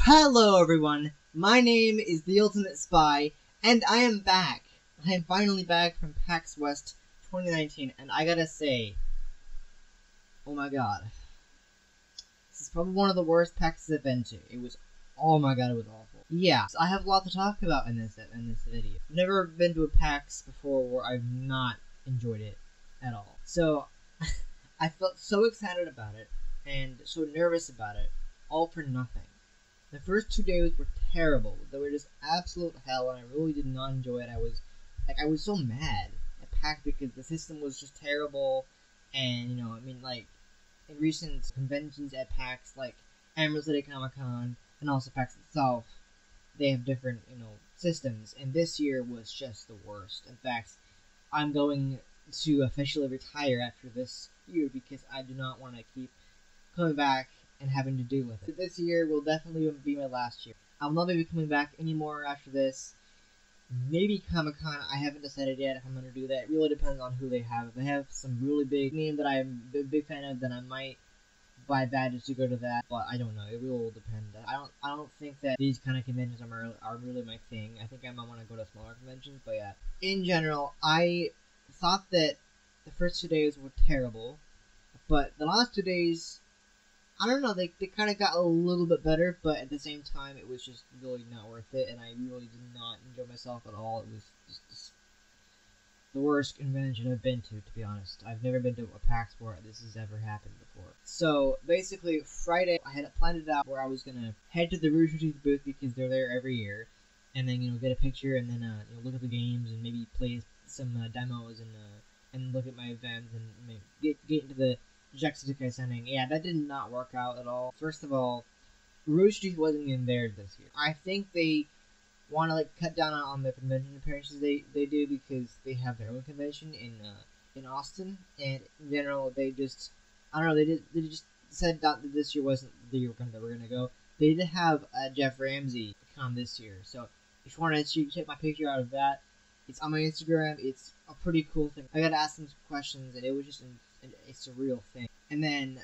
Hello everyone, my name is the Ultimate Spy, and I am back. I am finally back from PAX West 2019, and I gotta say, oh my god, this is probably one of the worst PAXs I've been to. Oh my god, it was awful. Yeah, so I have a lot to talk about in this video. I've never been to a PAX before where I've not enjoyed it at all. So, I felt so excited about it, and so nervous about it, all for nothing. The first 2 days were terrible. They were just absolute hell, and I really did not enjoy it. I was so mad at PAX because the system was just terrible, and in recent conventions at PAX, like Emerald City Comic Con and also PAX itself, they have different systems, and this year was just the worst. In fact, I'm going to officially retire after this year because I do not want to keep coming back and having to deal with it. This year will definitely be my last year. I will not be coming back anymore after this. Maybe Comic-Con, I haven't decided yet if I'm going to do that. It really depends on who they have. If they have some really big name that I'm a big fan of, then I might buy badges to go to that, but I don't know. It really will depend. I don't think that these kind of conventions are really my thing. I think I might want to go to smaller conventions, but yeah. In general, I thought that the first 2 days were terrible, but the last 2 days, I don't know, they kind of got a little bit better, but at the same time, it was just really not worth it, and I really did not enjoy myself at all. It was just the worst convention I've been to be honest. I've never been to a PAX where this has ever happened before. So, basically, Friday, I had planned it out where I was going to head to the Rooster Teeth booth because they're there every year, and then, get a picture, and then, look at the games, and maybe play some demos, and look at my events, and get into the Jacksepticeye sending. Yeah, that did not work out at all. First of all, Rooster Teeth wasn't even there this year. I think they want to cut down on the convention appearances they do because they have their own convention in Austin, and in general they just they just said that this year wasn't the year that we're gonna go. They did have Jeff Ramsey come this year, so if you wanted to check my picture out of that, it's on my Instagram. It's a pretty cool thing. I got to ask them some questions, and it was just a surreal thing. And then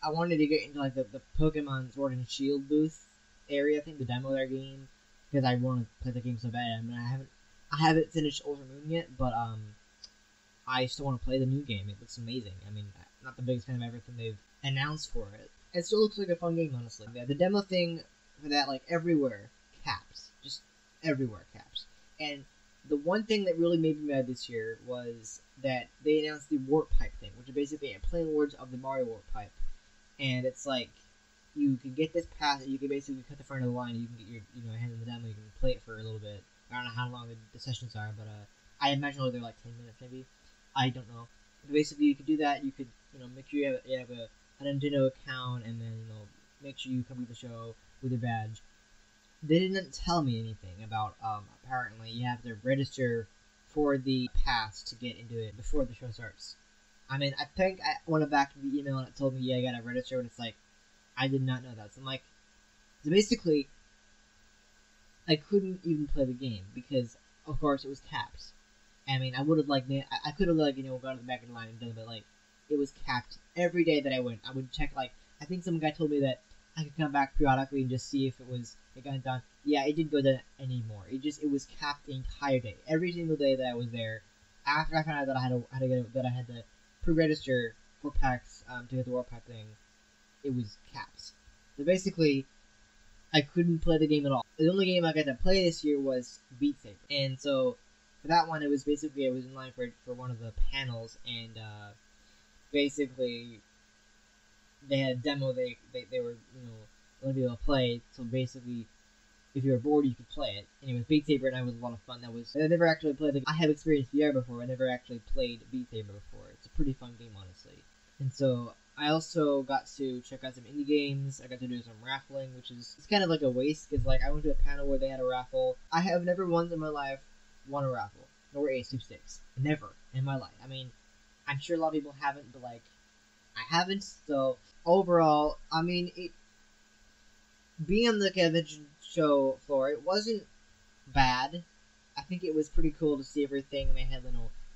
I wanted to get into the Pokemon Sword and Shield booth area, I think the demo of their game, because I want to play the game so bad. I mean, I haven't finished Ultra Moon yet, but I still want to play the new game. It looks amazing. I mean, I'm not the biggest fan of everything they've announced for it. It still looks like a fun game, honestly. Yeah, the demo thing for that, everywhere, caps, just everywhere caps. And the one thing that really made me mad this year was that they announced the Warp Pipe thing, which is basically a plain words of the Mario Warp Pipe. And it's you can get this pass, and you can basically cut the front of the line, and you can get your hand in the demo, you can play it for a little bit. I don't know how long the sessions are, but I imagine they're 10 minutes maybe. I don't know. But basically, you could do that. You could make sure you have a Nintendo account, and then make sure you come to the show with a badge. They didn't tell me anything about, apparently you have to register for the pass to get into it before the show starts. I mean, I think I went back to the email and it told me, yeah, I gotta register, and it's I did not know that. So I'm so basically, I couldn't even play the game because, of course, it was capped. I mean, I would have I could have gone to the back of the line and done it, but it was capped every day that I went. I would check I think some guy told me that I could come back periodically and just see if it got done. Yeah, it didn't go done anymore. It was capped the entire day. Every single day that I was there, after I found out that I had to pre-register for PAX to get the Warp Pipe thing, it was capped. So basically, I couldn't play the game at all. The only game I got to play this year was Beat Saber, and so for that one, it was basically I was in line for one of the panels, and basically they had a demo they were going to be able to play. So basically, if you were bored, you could play it. And it was Beat Saber, and that was a lot of fun. I never actually played I have experienced VR before. I never actually played Beat Saber before. It's a pretty fun game, honestly. And so I also got to check out some indie games. I got to do some raffling, which is it's kind of like a waste because I went to a panel where they had a raffle. I have never once in my life won a raffle nor a sweepstakes. Never in my life. I mean, I'm sure a lot of people haven't, but I haven't. So overall, I mean, being on the convention show floor, it wasn't bad. I think it was pretty cool to see everything. They had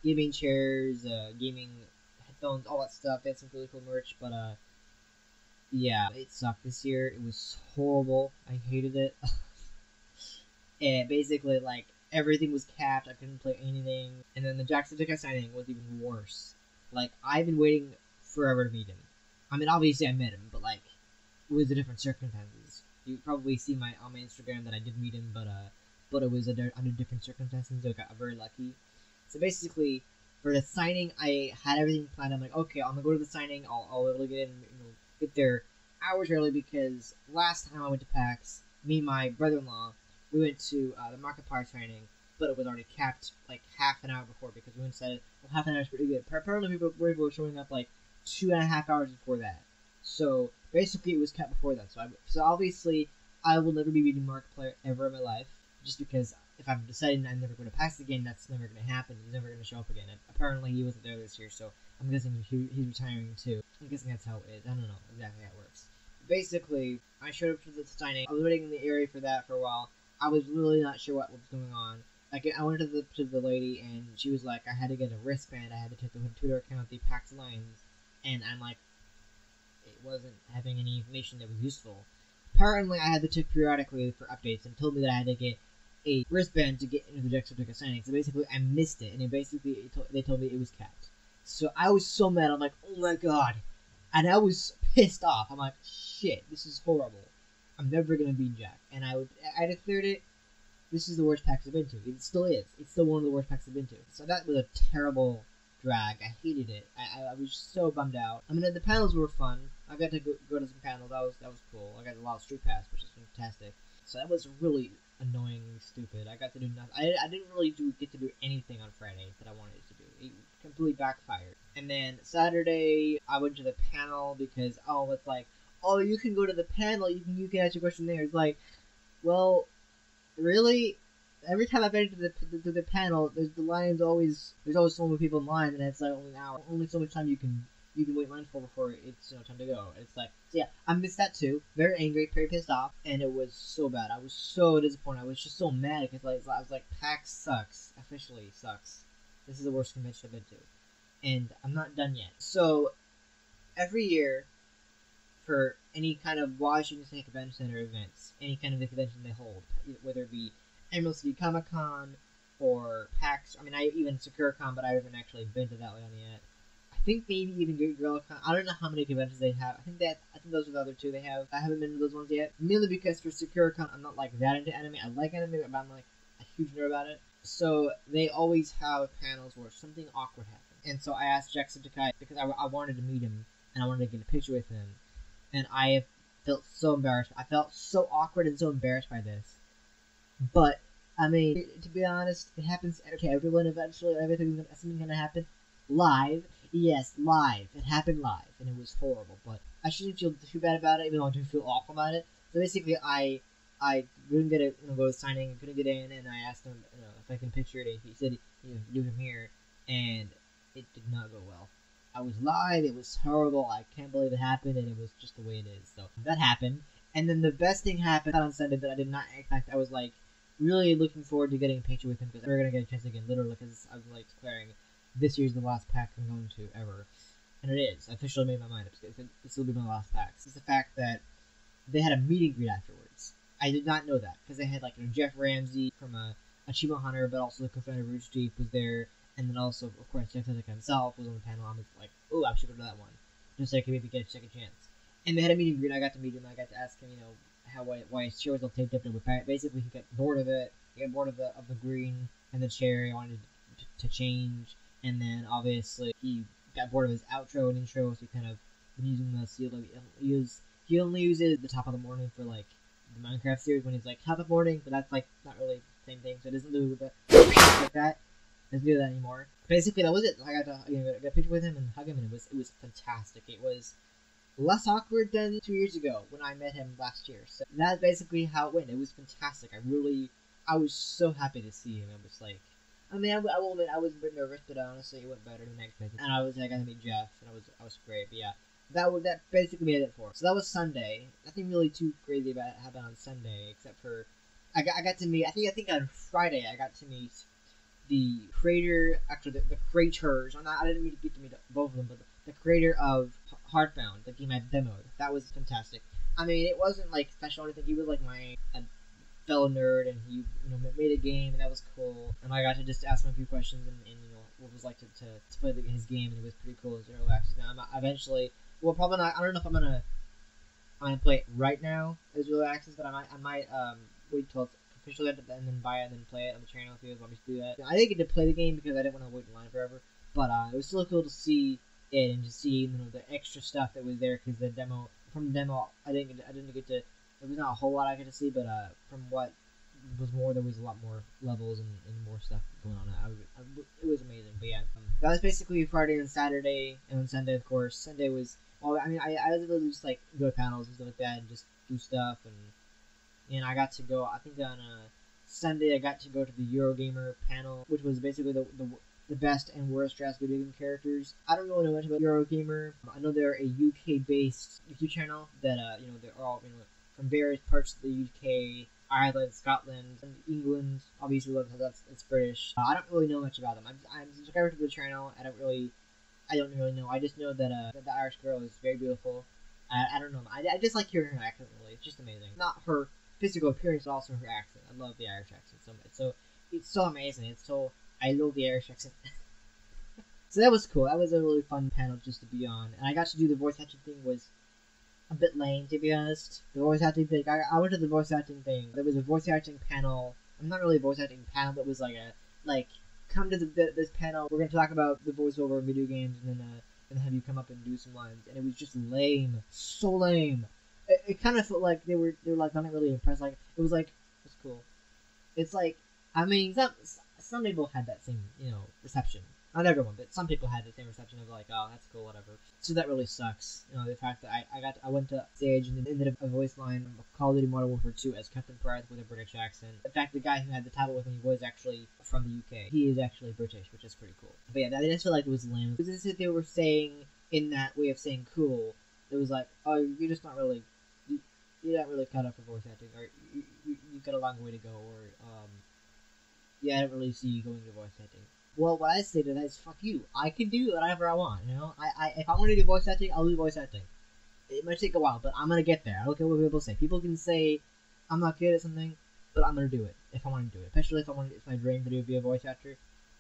gaming chairs, gaming headphones, all that stuff. They had some really cool merch, but Yeah, it sucked this year. It was horrible. I hated it. And basically, like, everything was capped. I couldn't play anything. And then the Jacksepticeye signing was even worse. Like, I've been waiting forever to meet him. I mean, obviously I met him, but, like, it was a different circumstances. You probably see on my Instagram that I did meet him, but it was under different circumstances, so I got very lucky. So basically, for the signing, I had everything planned. I'm like, okay, I'm gonna go to the signing. I'll be able to get in, get there hours early because last time I went to PAX, me and my brother-in-law, we went to the Markiplier training, but it was already capped like half an hour before because we went and said, well, half an hour is pretty good. Apparently, people were showing up like 2.5 hours before that. So basically, it was capped before that. So obviously, I will never be meeting Markiplier ever in my life, just because if I'm deciding I'm never going to PAX again, that's never going to happen. He's never going to show up again. And apparently, he wasn't there this year, so I'm guessing he's retiring too. I'm guessing that's how it is. I don't know exactly how it works. Basically, I showed up to the signing. I was waiting in the area for that for a while. I was really not sure what was going on. Like, I went to the lady, and she was like, I had to get a wristband. I had to take the Twitter account, the PAX Lines, and I'm like, it wasn't having any information that was useful. Apparently, I had to check periodically for updates, and told me that I had to get a wristband to get into the Jacksepticeye signing. So basically, I missed it, and they told me it was capped. So I was so mad. I'm like, oh my god, and I was pissed off. I'm like, shit, this is horrible. I'm never gonna beat Jack. And I declared it. This is the worst PAX I've been to. It still is. It's still one of the worst PAX I've been to. So that was a terrible drag. I hated it. I was so bummed out. I mean, the panels were fun. I got to go to some panels. That was cool. I got a lot of Street Pass, which is fantastic. So that was really annoying, stupid. I got to do nothing. I didn't really get to do anything on Friday that I wanted to do. It completely backfired. And then Saturday, I went to the panel because it's like, oh, you can go to the panel. You can ask your question there. It's like, well, really? Every time I've been to the panel, there's always so many people in line, and it's like only an hour, only so much time you can wait in line for before it's time to go. It's like, so yeah, I missed that too. Very angry, very pissed off, and it was so bad. I was so disappointed. I was just so mad because I was like, PAX sucks. Officially sucks. This is the worst convention I've been to, and I'm not done yet. So every year, for any kind of Washington State Convention Center events, any kind of the convention they hold, whether it be Emerald City Comic Con or PAX. I mean, even SakuraCon, but I haven't actually been to that one yet. I think maybe even Gorilla-Con. I don't know how many conventions they have. I think those are the other two they have. I haven't been to those ones yet, mainly because for SakuraCon, I'm not like that into anime. I like anime, but I'm like a huge nerd about it. So they always have panels where something awkward happens. And so I asked Jacksepticeye because I wanted to meet him and I wanted to get a picture with him. And I felt so embarrassed. I felt so awkward and so embarrassed by this. But, I mean, to be honest, it happens to everyone eventually. Something's gonna happen. Live. Yes, live. It happened live, and it was horrible. But I shouldn't feel too bad about it, even though I do feel awful about it. So basically, I couldn't get it, go to signing, I couldn't get in, and I asked him, if I can picture it. He said, do him here, and it did not go well. I was live, it was horrible, I can't believe it happened, and it was just the way it is. So that happened, and then the best thing happened on Sunday that I did not expect. I was like really looking forward to getting a picture with him because we're gonna get a chance again, literally, because I was like declaring this year's the last PAX I'm going to ever, and it is. I officially made my mind up. This will be my last PAX. It's the fact that they had a meet and greet afterwards. I did not know that because they had like Jeff Ramsey from Achievement Hunter, but also the co-founder of Rooster Teeth was there. And then also, of course, Jeff Sesek himself was on the panel. I'm like, oh, I should go to that one. Just so I could maybe get a second chance. And they had a meet and greet. I got to meet him. I got to ask him, why his chair was all taped up. And basically, he got bored of it. He got bored of the green and the chair. He wanted to change. And then, obviously, he got bored of his outro and intro. So he kind of been using the he only uses the top of the morning for, like, the Minecraft series when he's like, top of the morning. But that's, like, not really the same thing. So it doesn't do the like that. Doesn't do that anymore. Basically, that was it. I got to get a picture with him and hug him, and it was fantastic. It was less awkward than 2 years ago when I met him last year. So that's basically how it went. It was fantastic. I was so happy to see him. It was like, I mean, I will admit I was a bit nervous, but honestly, it went better than I expected. And I got to meet Jeff, and I was great. But yeah, that basically made it for it. So that was Sunday. Nothing really too crazy about it happened on Sunday, except for I got to meet. I think on Friday I got to meet the creator, actually the creators. I didn't get to meet both of them, but the creator of Heartbound, the game I demoed. That was fantastic. I mean, it wasn't like special or anything. He was like my fellow nerd, and he made a game, and that was cool. And I got to just ask him a few questions, and what it was like to play his game, and it was pretty cool. It was early access. Now I'm eventually, well, probably not. I don't know if I'm gonna play it right now as early access, but I might wait till it's officially and then buy it and then play it on the channel if you guys want me to do that. I didn't get to play the game because I didn't want to wait in line forever, but it was still cool to see it and to see the extra stuff that was there, because the demo I didn't get to. There was not a whole lot I got to see, but from what was more, there was a lot more levels and more stuff going on. It was amazing. But yeah, that was basically Friday and Saturday, and then Sunday, of course. Sunday was, well, I mean, I was able to just like go to panels and stuff like that and just do stuff, and I got to go. I think on Sunday I got to go to the Eurogamer panel, which was basically the best and worst dressed video game characters. I don't really know much about Eurogamer. I know they're a UK-based YouTube channel that they're all from various parts of the UK, Ireland, Scotland, and England. Obviously, it's British. I don't really know much about them. I'm subscribed to the channel. I don't really know. I just know that the Irish girl is very beautiful. I don't know. I just like hearing her accent. Really, it's just amazing. Not her physical appearance, but also her accent. I love the Irish accent. It's so amazing. I love the Irish accent. So that was cool. That was a really fun panel just to be on, and I got to do the voice acting thing. Was a bit lame, to be honest. The voice acting thing. I went to the voice acting thing. There was a voice acting panel. I'm not really a voice acting panel, but it was come to this panel. We're gonna talk about the voiceover of video games, and then have you come up and do some lines. And it was just lame, so lame. It kind of felt like they were like not really impressed. Like it was cool. It's like, I mean, some people had that same reception. Not everyone, but some people had the same reception of like, oh, that's cool, whatever. So that really sucks. The fact that I went to stage and then did a voice line of Call of Duty Modern Warfare 2 as Captain Price with a British accent. In fact, the guy who had the title with me was actually from the UK. He is actually British, which is pretty cool. But yeah, I just feel like it was lame. Because this is they were saying in that way of saying cool. It was like, oh, you're just not really, you're not really cut up for voice acting, or you've got a long way to go, or yeah, I don't really see you going to voice acting. Well, what I say to that is, fuck you. I can do whatever I want, if I want to do voice acting, I'll do voice acting. It might take a while, but I'm gonna get there. I don't care what people say. People can say I'm not good at something, but I'm gonna do it if I want to do it. Especially if it's my dream to be a voice actor.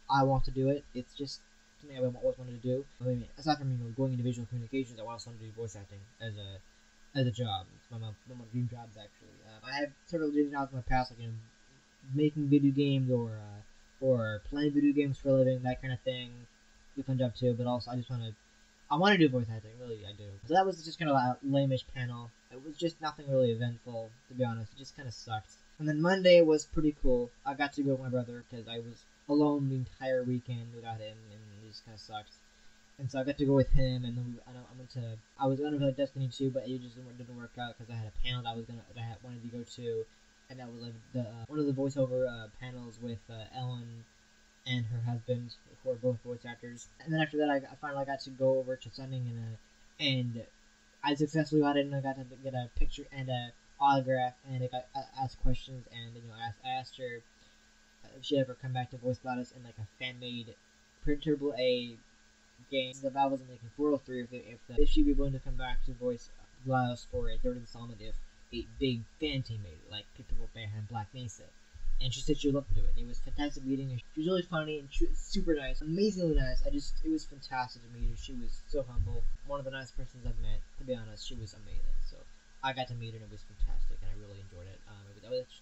I want to do it. It's just something I've always wanted to do. I mean, aside from going into visual communications, I also want to do voice acting as a job. It's one of my dream jobs, actually. I have several dream jobs in my past, like making video games or playing video games for a living, that kind of thing. Be a fun job too, but also I want to do voice acting, really, I do. So that was just kind of a lame-ish panel. It was just nothing really eventful, to be honest. It just kind of sucked. And then Monday was pretty cool. I got to go with my brother, because I was alone the entire weekend without him, and it just kind of sucked. And so I got to go with him, and then I was going to play Destiny 2, but it just didn't work out, because I had a panel that I wanted to go to, and that was like one of the voiceover panels with Ellen and her husband, who are both voice actors. And then after that, I finally got to go over to Sending, and I successfully got in, and I got to get a picture and a autograph, and I got asked questions, and I asked her if she'd ever come back to voice Gladys in like a fan-made printable A game. The Valve wasn't making 403 if she'd be willing to come back to voice Gladys for a third installment if a big fan team made it, like People Behind Black Mesa. And she said she would love to do it. It was fantastic meeting her. She was really funny and she was super nice, amazingly nice. It was fantastic to meet her. She was so humble, one of the nicest persons I've met. To be honest, she was amazing. So I got to meet her and it was fantastic, and I really enjoyed it.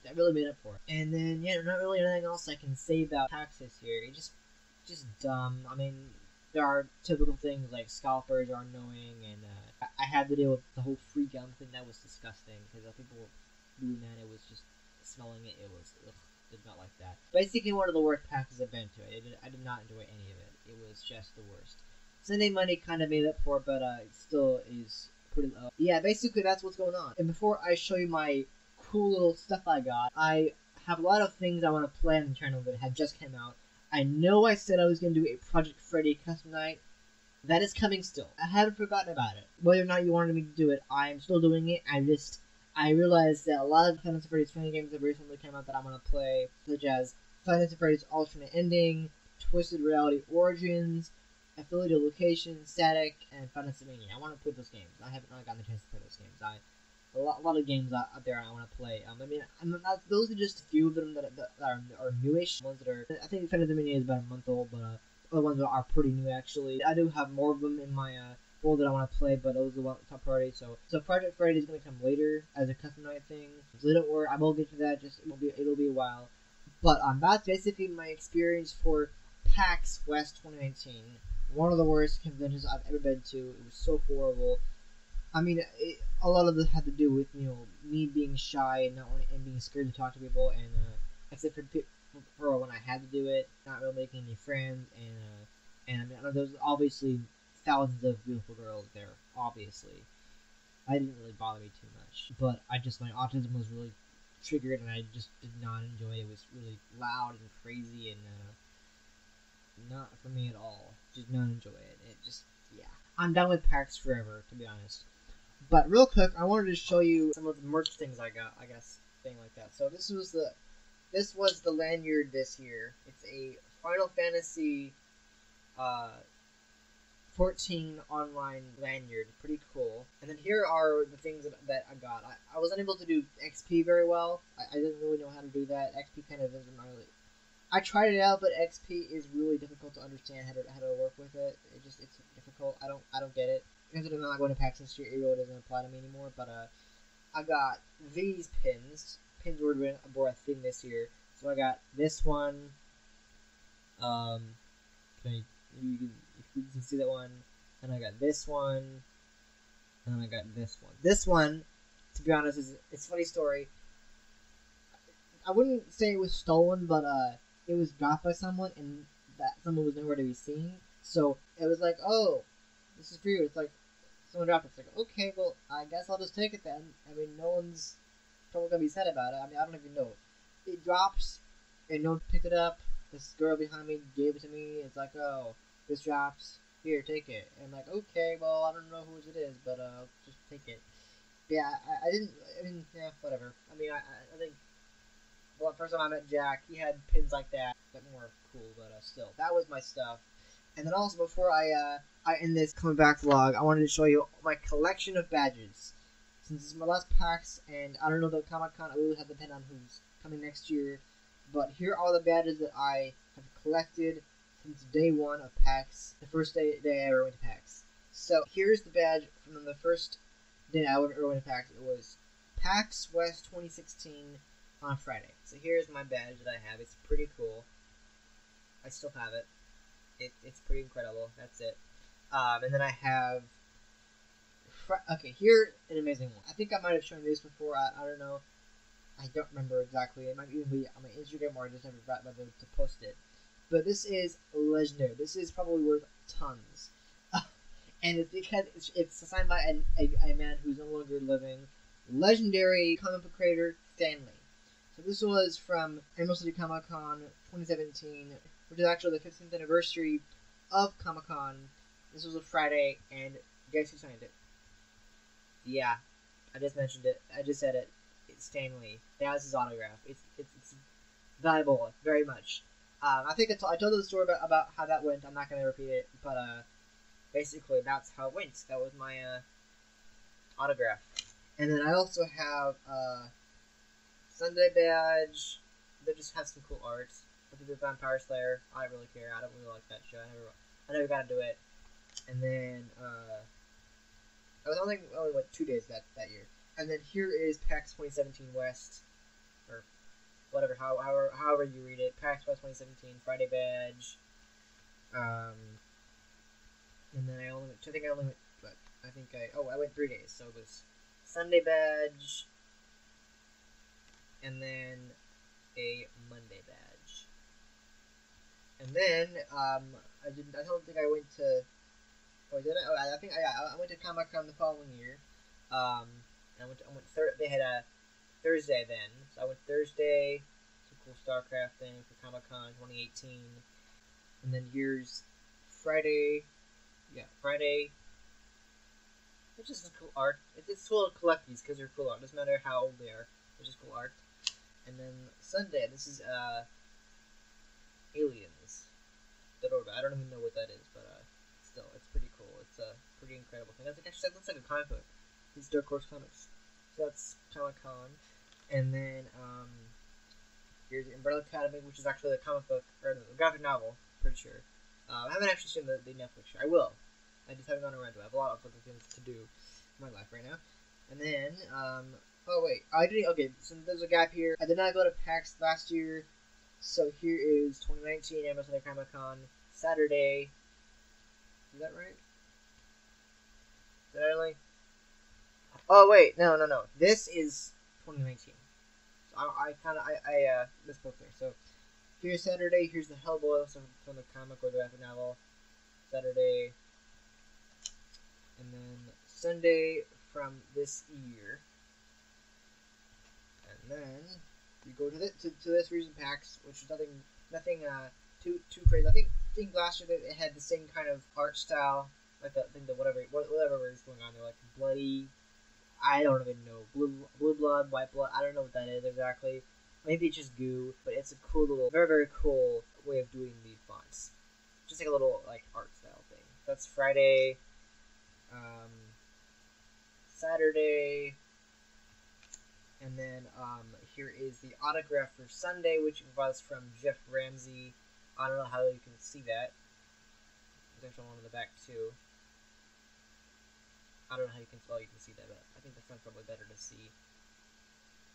That really made up for it. And then not really anything else I can say about PAX this year. It's just dumb. I mean, there are typical things like scalpers are annoying, and I had to deal with the whole free gum thing. That was disgusting because people were doing that. It was just smelling it. It was did not like that. Basically, one of the worst PAXs I've been to. I did not enjoy any of it. It was just the worst. Sunday Monday kind of made up for it, but it still is pretty low. Yeah, basically that's what's going on. And before I show you my cool little stuff I got, I have a lot of things I want to play on the channel that have just come out. I know I said I was going to do a Project Freddy custom night. That is coming still. I haven't forgotten about it. Whether or not you wanted me to do it, I'm still doing it. I realized that a lot of Final Fantasy Freddy's fan games have recently come out that I want to play, such as Final Fantasy Freddy's Alternate Ending, Twisted Reality Origins, Affiliated Location, Static, and Fantasy Mania. I want to play those games. I haven't really gotten the chance to play those games. A lot of games out there I want to play. I mean, those are just a few of them that are newish. Ones that are, I think Fantasy Mania is about a month old, but other ones are pretty new actually. I do have more of them in my world that I want to play, but those are the top priority. So Project Freddy is going to come later as a custom night thing. So don't worry, I will get to that. Just it'll be a while. But that's basically my experience for PAX West 2019. One of the worst conventions I've ever been to. It was so horrible. I mean, a lot of it had to do with me being shy and and being scared to talk to people, and except for when I had to do it, not really making any friends, and I mean, there's obviously thousands of beautiful girls there. Obviously, I didn't really bother me too much, but my autism was really triggered, and I just did not enjoy it. It was really loud and crazy, and not for me at all. Just not enjoy it. Yeah. I'm done with PAX forever, to be honest. But real quick, I wanted to show you some of the merch things I got. I guess thing like that. So this was the lanyard this year. It's a Final Fantasy 14 online lanyard. Pretty cool. And then here are the things that I got. I wasn't able to do XP very well. I didn't really know how to do that. XP kind of isn't really. I tried it out, but XP is really difficult to understand how to work with it. It's difficult. I don't get it. Because I'm not going to PAX this year, it really doesn't apply to me anymore. But I got these pins. Pins were a thing this year. So I got this one. If you can see that one. And I got this one. And then I got this one. This one, to be honest, it's a funny story. I wouldn't say it was stolen, but it was dropped by someone, and that someone was nowhere to be seen. So it was like, oh, this is for you. It's like someone dropped it. It's like, okay, well, I guess I'll just take it then. I mean, no one's probably gonna be sad about it. I mean, I don't even know. It drops, and no one picked it up. This girl behind me gave it to me. It's like, oh, this drops. Here, take it. And I'm like, okay, well, I don't know whose it is, but just take it. Yeah, I didn't. I mean, yeah, whatever. I mean, I think. Well, the first time I met Jack, he had pins like that more cool, but still, that was my stuff. And then also, before I end this coming back vlog, I wanted to show you my collection of badges. Since this is my last PAX, and I don't know the Comic-Con, I really have to depend on who's coming next year. But here are the badges that I have collected since day one of PAX, the first day I ever went to PAX. So here's the badge from the first day I ever went to PAX. It was PAX West 2016 on Friday. So here's my badge that I have. It's pretty cool. I still have it. It's pretty incredible. That's it. And then I have... Okay, here, an amazing one. I think I might have shown you this before. I don't know. I don't remember exactly. It might even be on my Instagram, or I just never got to post it. But this is legendary. This is probably worth tons. And it's because it's signed by a man who's no longer living. Legendary comic book creator, Stanley. So this was from Emerald City Comic Con 2017, which is actually the 15th anniversary of Comic Con. This was a Friday, and guess who signed it? Yeah, I just mentioned it. I just said it. It's Stanley. That was his autograph. It's valuable, very much. I think I told the story about how that went. I'm not going to repeat it, but basically that's how it went. That was my autograph. And then I also have Sunday badge. They just have some cool art. I think the Vampire Slayer. I don't really care. I don't really like that show. I never got to do it. And then I was only went 2 days that year. And then here is PAX 2017 West, or whatever, however you read it. PAX West 2017 Friday badge. And then I went, I went 3 days. So it was Sunday badge, and then a Monday badge. And then I don't think I went to. Oh, did I? Oh, I think I went to Comic-Con the following year. They had a Thursday then, so I went Thursday. Some cool StarCraft thing for Comic-Con 2018. And then here's Friday. Yeah, Friday. It's just some cool art. It's cool to collect these because they're cool art. Doesn't matter how old they are. They're just cool art. And then Sunday, this is Aliens. I don't even know what that is, but That's a pretty incredible thing. That looks like a comic book. It's Dark Horse Comics. So that's Comic Con. And then here's Umbrella Academy, which is actually a comic book, or a graphic novel, pretty sure. I haven't actually seen the Netflix show. I will. I just haven't gone around to it. I have a lot of other things to do in my life right now. And then, oh wait, okay, so there's a gap here. I did not go to PAX last year, so here is 2019 Amazon Comic Con, Saturday. Is that right? Did I only? Oh wait, no. This is 2019. So I misspoke there. So here's Saturday. Here's the Hellboy from the comic or the graphic novel. Saturday, and then Sunday from this year, and then you go to this recent PAX, which is nothing too crazy. I think last year it had the same kind of art style, like whatever is going on there, like bloody. I don't even know, blue blood, white blood. I don't know what that is exactly. Maybe it's just goo, but it's a cool little, very cool way of doing the fonts. Just like a little like art style thing. That's Friday. Saturday, and then here is the autograph for Sunday, which was from Jeff Ramsey. I don't know how you can see that. There's actually one on the back too. I don't know how you can see that, but I think the front's probably better to see.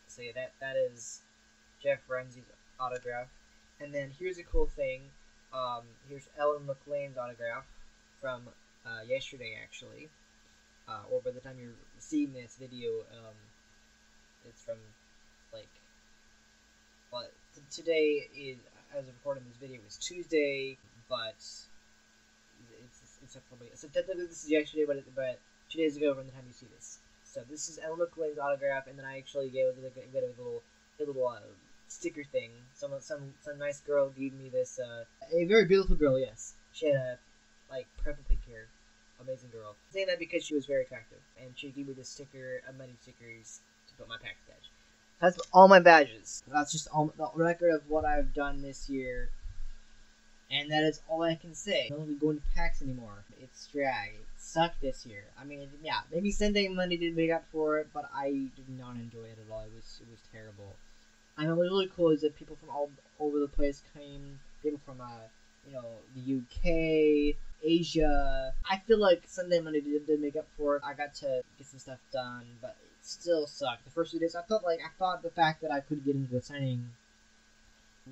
So yeah, that is Jeff Ramsey's autograph. And then here's a cool thing. Here's Ellen McLean's autograph from yesterday, actually. Or by the time you're seeing this video, it's from, like, well, today is, as of recording this video, is Tuesday, but it's probably, so technically this is yesterday, but 2 days ago from the time you see this. So this is Ellen McLean's autograph, and then I actually gave it a little sticker thing. Some nice girl gave me this, a very beautiful girl, yes. She had a, like, purple pink hair. Amazing girl. I'm saying that because she was very attractive, and she gave me this sticker, many stickers, to put my PAX badge. That's all my badges. That's just all the record of what I've done this year, and that is all I can say. I'm not going to go into PAX anymore. It's drag. It sucked this year. I mean, yeah, maybe Sunday and Monday did make up for it, but I did not enjoy it at all. It was terrible. I mean, what was really cool is that people from all over the place came. People from the UK, Asia. I feel like Sunday and Monday did make up for it. I got to get some stuff done, but it still sucked. The first 2 days, I thought the fact that I couldn't get into the signing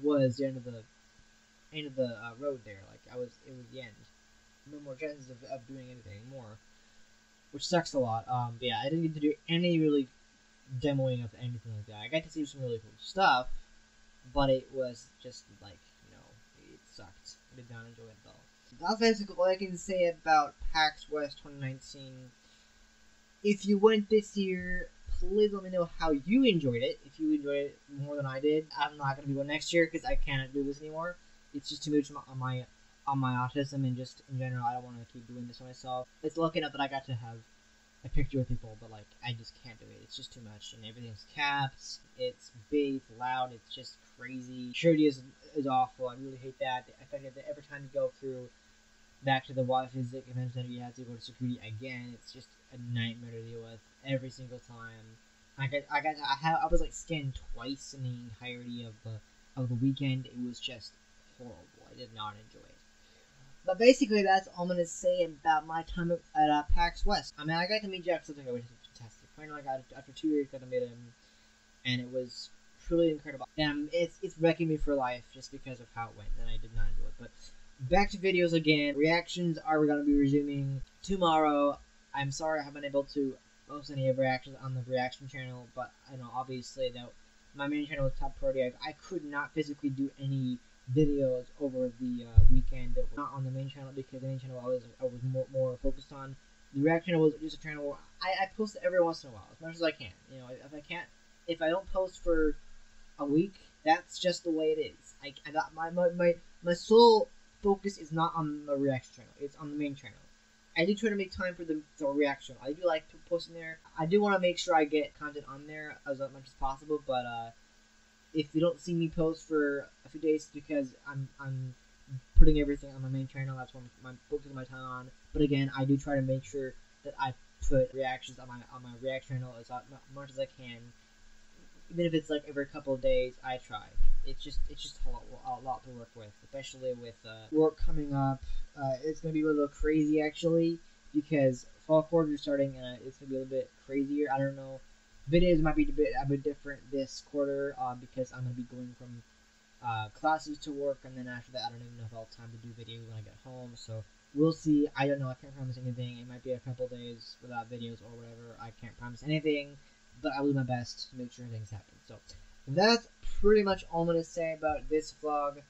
was the end of the road there. Like it was the end. No more chances of doing anything more, which sucks a lot. But yeah, I didn't get to do any really demoing of anything like that. I got to see some really cool stuff, but it was just like, it sucked. I did not enjoy it at all. That's basically all I can say about PAX West 2019. If you went this year, please let me know how you enjoyed it. If you enjoyed it more than I did, I'm not going to be going next year because I can't do this anymore. It's just too much on my autism, and just in general, I don't want to keep doing this to myself. It's lucky enough that I got to have a picture with people, but like I just can't do it. It's just too much, and everything's caps. It's big, it's loud, it's just crazy. Security is awful. I really hate that. I find that every time you go through back to the Water Physics Convention Center, you have to go to security again. It's just a nightmare to deal with every single time. I was like scanned twice in the entirety of the weekend. It was just horrible. I did not enjoy it. But basically, that's all I'm going to say about my time at PAX West. I mean, I got to meet Jack Slitter, which is fantastic. Finally, after 2 years, got to meet him, and it was truly incredible. And it's wrecking me for life just because of how it went, and I did not enjoy it. But back to videos again. Reactions are going to be resuming tomorrow. I'm sorry I haven't been able to post any of reactions on the reaction channel, but I know obviously that my main channel is top priority. I could not physically do any videos over the weekend that were not on the main channel because the main channel I was more focused on. The reaction channel was just a channel where I post every once in a while, as much as I can. If I don't post for a week, that's just the way it is. My sole focus is not on the reaction channel; it's on the main channel. I do try to make time for the reaction. I do like to post in there. I do want to make sure I get content on there as much as possible, but if you don't see me post for a few days, it's because I'm putting everything on my main channel. That's what I'm focusing my time on. But again, I do try to make sure that I put reactions on my React channel as much as I can. Even if it's like every couple of days, I try. It's just a lot to work with, especially with work coming up. It's gonna be a little crazy actually, because fall quarter is starting and it's gonna be a little bit crazier. I don't know. Videos might be a bit different this quarter because I'm gonna be going from classes to work, and then after that, I don't even know if I'll have time to do videos when I get home. So we'll see. I don't know. I can't promise anything. It might be a couple days without videos or whatever. I can't promise anything, but I will do my best to make sure things happen. So that's pretty much all I'm going to say about this vlog.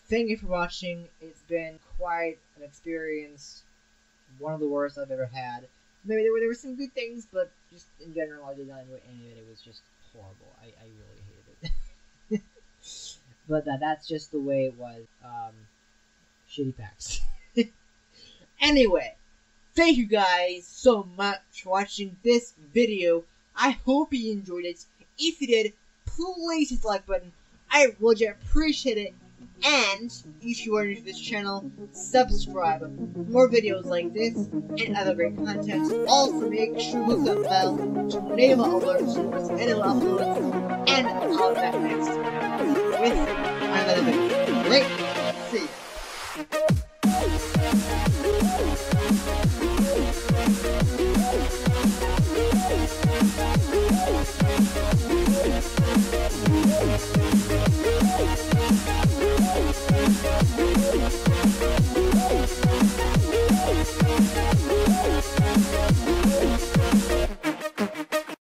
Thank you for watching. It's been quite an experience. One of the worst I've ever had. Maybe there were some good things, but just in general, I did not enjoy any of it. It was just horrible. I really hated it. But that's just the way it was. Shitty PAX. Anyway, thank you guys so much for watching this video. I hope you enjoyed it. If you did, please hit the like button. I really appreciate it. And if you are new to this channel, subscribe. More videos like this and other great content. Also make sure you hit the bell to enable alerts for any uploads. And I'll be back next time with another video. Great!